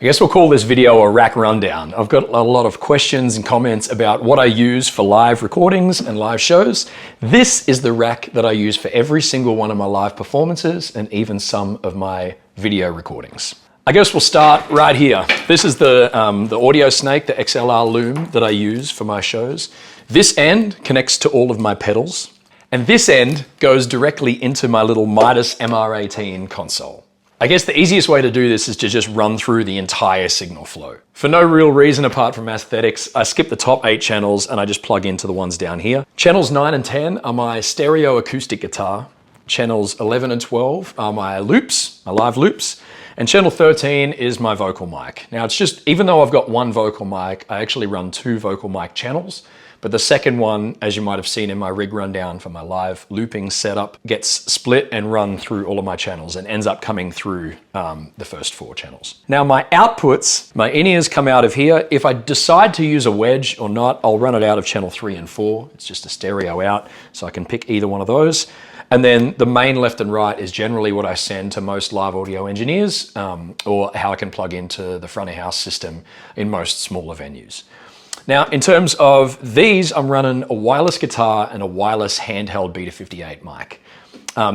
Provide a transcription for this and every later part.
I guess we'll call this video a rack rundown. I've got a lot of questions and comments about what I use for live recordings and live shows. This is the rack that I use for every single one of my live performances and even some of my video recordings. I guess we'll start right here. This is the audio snake, the XLR loom that I use for my shows. This end connects to all of my pedals, and this end goes directly into my little Midas MR18 console. I guess the easiest way to do this is to just run through the entire signal flow. For no real reason apart from aesthetics, I skip the top 8 channels and I just plug into the ones down here. Channels 9 and 10 are my stereo acoustic guitar. Channels 11 and 12 are my loops, my live loops. And channel 13 is my vocal mic. Now it's just, even though I've got one vocal mic, I actually run 2 vocal mic channels. But the second one, as you might have seen in my rig rundown for my live looping setup, gets split and run through all of my channels and ends up coming through the first 4 channels. Now my outputs, my in-ears come out of here. If I decide to use a wedge or not, I'll run it out of channel 3 and 4. It's just a stereo out, so I can pick either one of those. And then the main left and right is generally what I send to most live audio engineers, or how I can plug into the front of house system in most smaller venues. Now, in terms of these, I'm running a wireless guitar and a wireless handheld Beta58 mic.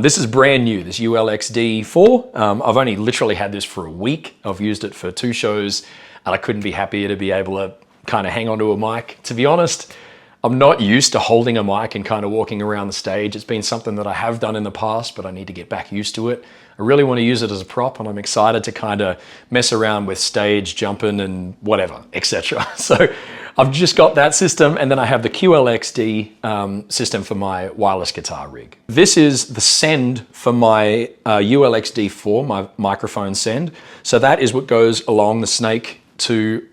This is brand new, this ULXD 4. I've only literally had this for a week. I've used it for 2 shows, and I couldn't be happier to be able to kind of hang onto a mic. To be honest, I'm not used to holding a mic and kind of walking around the stage. It's been something that I have done in the past, but I need to get back used to it. I really want to use it as a prop, and I'm excited to kind of mess around with stage jumping and whatever, etc. So I've just got that system, and then I have the QLXD system for my wireless guitar rig. This is the send for my ULXD 4, my microphone send. So that is what goes along the snake to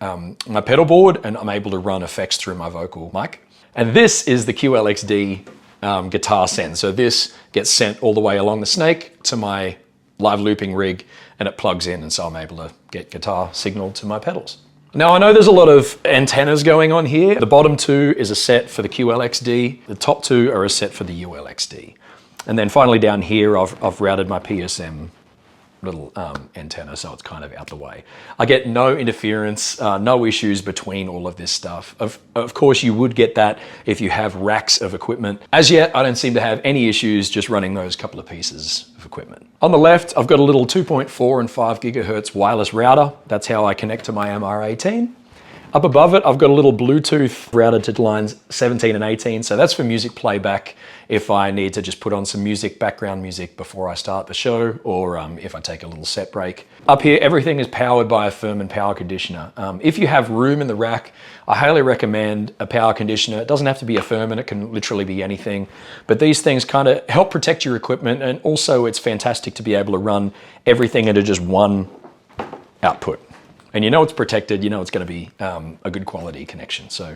my pedal board, and I'm able to run effects through my vocal mic. And this is the QLXD guitar send. So this gets sent all the way along the snake to my live looping rig, and it plugs in, and so I'm able to get guitar signal to my pedals. Now I know there's a lot of antennas going on here. The bottom 2 is a set for the QLXD. The top 2 are a set for the ULXD. And then finally down here, I've routed my PSM little antenna, so it's kind of out the way. I get no interference, no issues between all of this stuff. Of course, you would get that if you have racks of equipment. As yet, I don't seem to have any issues just running those couple of pieces of equipment. On the left, I've got a little 2.4 and 5 gigahertz wireless router. That's how I connect to my MR18. Up above it, I've got a little Bluetooth routed to lines 17 and 18. So that's for music playback if I need to just put on some music, background music before I start the show, or if I take a little set break. Up here, everything is powered by a Furman power conditioner. If you have room in the rack, I highly recommend a power conditioner. It doesn't have to be a Furman, it can literally be anything. But these things kind of help protect your equipment, and also it's fantastic to be able to run everything into just one output. And you know it's protected, you know it's going to be a good quality connection. So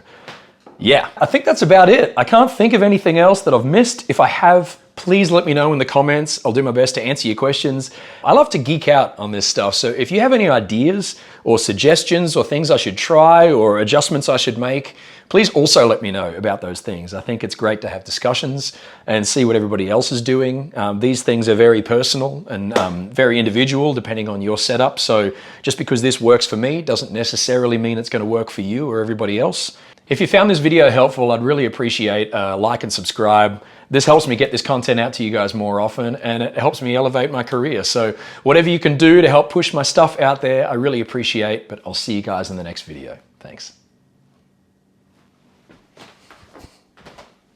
yeah, I think that's about it. I can't think of anything else that I've missed. If I have, please let me know in the comments. I'll do my best to answer your questions. I love to geek out on this stuff. So if you have any ideas or suggestions or things I should try or adjustments I should make, please also let me know about those things. I think it's great to have discussions and see what everybody else is doing. These things are very personal and very individual depending on your setup. So just because this works for me doesn't necessarily mean it's going to work for you or everybody else. If you found this video helpful, I'd really appreciate a like and subscribe. This helps me get this content out to you guys more often, and it helps me elevate my career. So whatever you can do to help push my stuff out there, I really appreciate, but I'll see you guys in the next video. Thanks.